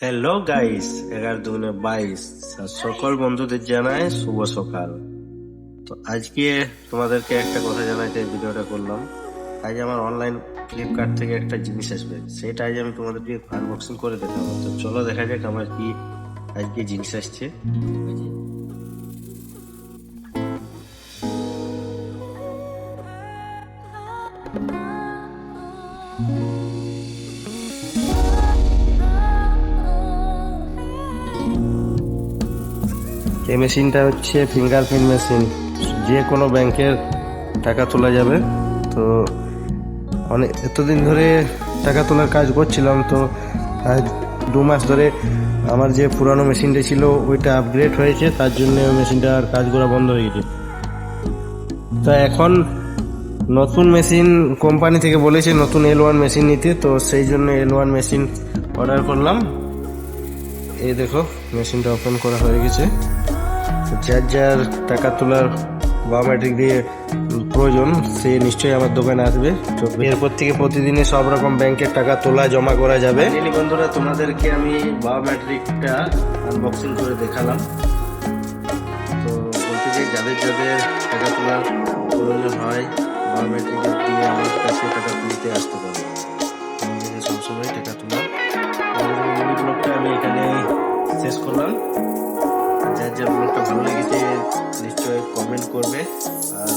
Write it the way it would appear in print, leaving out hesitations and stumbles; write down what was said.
Hello guys, 11 দুগুণে 22। আর সকল বন্ধুদের জানাই শুভ সকাল। তো আজকে তোমাদেরকে একটা কথা জানাইতে ভিডিওটা করলাম। আজ আমার অনলাইন ফ্লিপকার্ট থেকে একটা জিনিস আসবে, সেটা আজ আমি তোমাদেরকে আনবক্সিং করে দেখাবো। তো চলো দেখা যাক আমার কি আজকে জিনিস আসছে। এই মেশিনটা হচ্ছে ফিঙ্গারপ্রিন্ট মেশিন, যে কোনো ব্যাংকের টাকা তোলা যাবে। তো অনেক এতদিন ধরে টাকা তোলার কাজ করছিলাম, তো আজ 2 মাস ধরে আমার যে পুরানো মেশিনটা ছিল ওইটা আপগ্রেড হয়েছে, তার জন্য ওই মেশিনটার কাজ করা বন্ধ হয়ে গেছে। তো এখন নতুন মেশিন কোম্পানি থেকে বলেছে নতুন L1 মেশিন নিতে, তো সেই জন্য L1 মেশিন অর্ডার করলাম। এই দেখো, মেশিনটা ওপেন করা হয়ে গেছে। যার যার টাকা তোলার বায়োমেট্রিক দিয়ে প্রয়োজন, সে নিশ্চয়ই আমার দোকানে আসবে। তো এরপর থেকে প্রতিদিনে সব রকম ব্যাংকের টাকা তোলা জমা করা যাবে। বন্ধুরা, তোমাদেরকে আমি বায়োমেট্রিকটা আনবক্সিং করে দেখালাম। তো বলতে চাই, যাদের যাদের টাকা তোলার প্রয়োজন হয়, বায়োমেট্রিক দিয়ে আমার কাছে টাকা তুলতে আসতে পারে। আমাদের সবসময় টাকা তোলা। এই ব্লগটা আমি এখানে শেষ করলাম। যার যার ব্লগটা ভালো লেগেছে নিশ্চয়ই কমেন্ট করবে, আর